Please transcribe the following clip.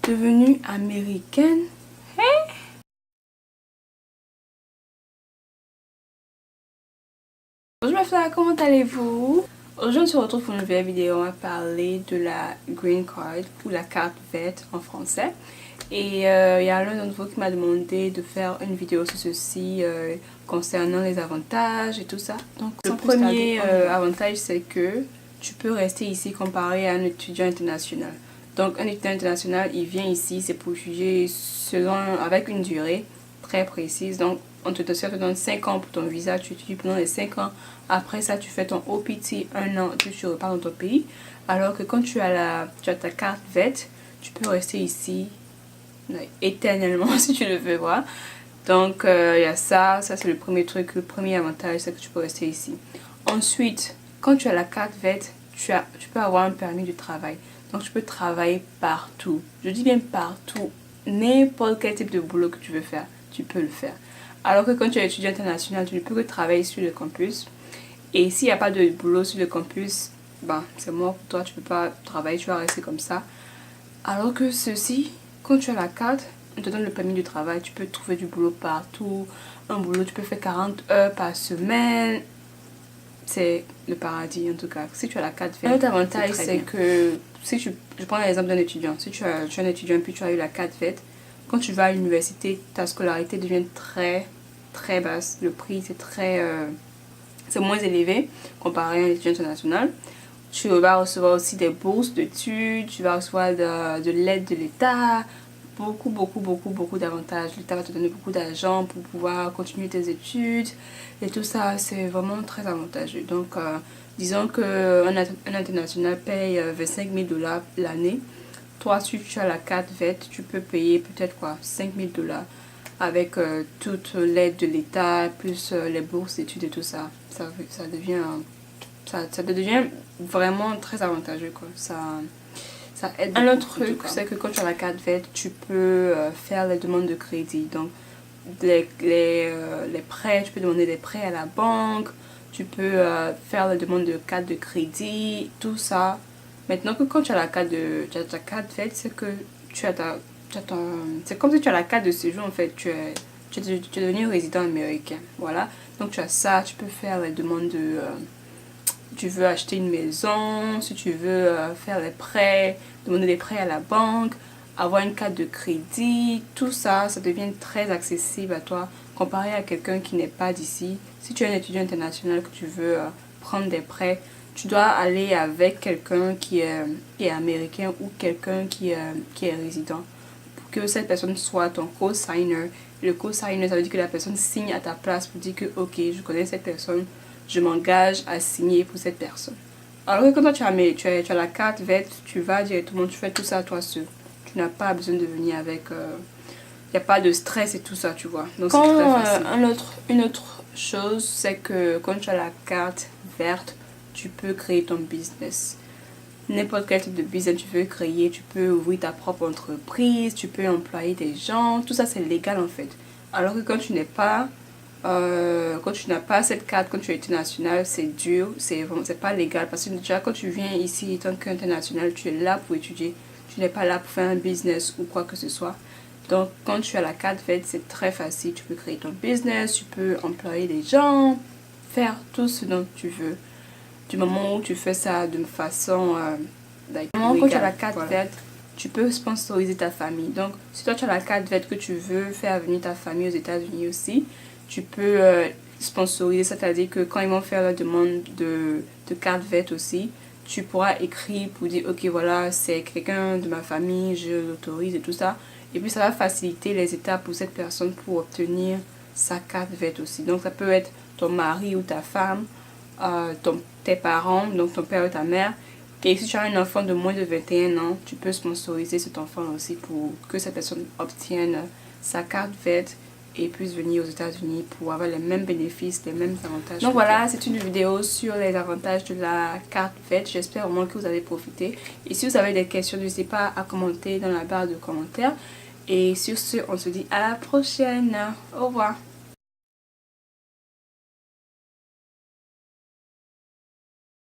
Devenue américaine. Hey! Bonjour mes frères, comment allez-vous? Aujourd'hui on se retrouve pour une nouvelle vidéo. On va parler de la Green Card ou la carte verte en français. Et il y a l'un d'entre vous qui m'a demandé de faire une vidéo sur ceci concernant les avantages et tout ça. Donc le premier avantage c'est que tu peux rester ici comparé à un étudiant international. Donc un étudiant international il vient ici, c'est pour étudier avec une durée très précise. Donc on te donne 5 ans pour ton visa, tu étudies pendant les 5 ans. Après ça, tu fais ton OPT 1 an, puis tu repars dans ton pays. Alors que quand tu as ta carte verte, tu peux rester ici éternellement si tu le veux voir. Donc il y a ça c'est le premier truc, le premier avantage, c'est que tu peux rester ici. Ensuite, quand tu as la carte verte, tu peux avoir un permis de travail. Donc tu peux travailler partout. Je dis bien partout. N'importe quel type de boulot que tu veux faire, tu peux le faire. Alors que quand tu es étudiant international, tu ne peux que travailler sur le campus. Et s'il n'y a pas de boulot sur le campus, ben c'est mort pour toi, tu peux pas travailler, tu vas rester comme ça. Alors que ceci, quand tu as la carte, on te donne le permis de travail, tu peux trouver du boulot partout. Un boulot, tu peux faire 40 heures par semaine. C'est le paradis en tout cas. Si tu as la carte verte. Un autre avantage, c'est que si je prends l'exemple d'un étudiant. Si tu es un étudiant puis tu as eu la carte verte, quand tu vas à l'université, ta scolarité devient très très basse. Le prix c'est moins élevé comparé à un étudiant international. Tu vas recevoir aussi des bourses d'études, tu vas recevoir de l'aide de l'État, beaucoup d'avantages. L'État va te donner beaucoup d'argent pour pouvoir continuer tes études et tout ça, c'est vraiment très avantageux. Donc, disons qu'un international paye 25 000 $ l'année. Toi, si tu as la carte verte, tu peux payer peut-être 5 000 $ avec toute l'aide de l'État, plus les bourses d'études et tout ça. Ça devient vraiment très avantageux, quoi. Ça aide. Un autre truc, c'est que quand tu as la carte verte, tu peux faire les demandes de crédit. Donc, les prêts, tu peux demander des prêts à la banque, tu peux faire les demandes de carte de crédit, tout ça. Maintenant que quand tu as ta carte verte, c'est que c'est comme si tu as la carte de séjour en fait. Tu es devenu résident américain. Voilà. Donc tu as ça, tu peux faire les demandes de. Tu veux acheter une maison, si tu veux faire les prêts, demander des prêts à la banque, avoir une carte de crédit, tout ça, ça devient très accessible à toi comparé à quelqu'un qui n'est pas d'ici. Si tu es un étudiant international que tu veux prendre des prêts, tu dois aller avec quelqu'un qui est américain ou quelqu'un qui est résident pour que cette personne soit ton co-signer. Le co-signer, ça veut dire que la personne signe à ta place pour dire que ok, je connais cette personne, je m'engage à signer pour cette personne. Alors que quand tu as la carte verte, tu vas directement, tu fais tout ça toi seul. Tu n'as pas besoin de venir avec. Il n'y a pas de stress et tout ça, tu vois. Donc c'est très facile. Une autre chose, c'est que quand tu as la carte verte, tu peux créer ton business. N'importe quel type de business tu veux créer, tu peux ouvrir ta propre entreprise, tu peux employer des gens, tout ça c'est légal en fait. Alors que quand tu n'as pas cette carte, quand tu es international, c'est dur, c'est pas légal. Parce que déjà quand tu viens ici en tant qu'international, tu es là pour étudier, tu n'es pas là pour faire un business ou quoi que ce soit. Donc quand tu as la carte verte, c'est très facile, tu peux créer ton business, tu peux employer des gens, faire tout ce dont tu veux. Du moment où tu fais ça de façon quand tu as la carte verte, tu peux sponsoriser ta famille. Donc si toi tu as la carte verte que tu veux faire venir ta famille aux États-Unis aussi, tu peux sponsoriser, c'est-à-dire que quand ils vont faire la demande de carte verte aussi, tu pourras écrire pour dire ok voilà c'est quelqu'un de ma famille, je l'autorise et tout ça. Et puis ça va faciliter les étapes pour cette personne pour obtenir sa carte verte aussi. Donc ça peut être ton mari ou ta femme, tes parents, donc ton père ou ta mère. Et si tu as un enfant de moins de 21 ans, tu peux sponsoriser cet enfant aussi pour que cette personne obtienne sa carte verte et puisse venir aux États-Unis pour avoir les mêmes bénéfices, les mêmes avantages. Donc voilà, c'est une vidéo sur les avantages de la carte verte. J'espère vraiment que vous avez profité. Et si vous avez des questions, n'hésitez pas à commenter dans la barre de commentaires. Et sur ce, on se dit à la prochaine. Au revoir.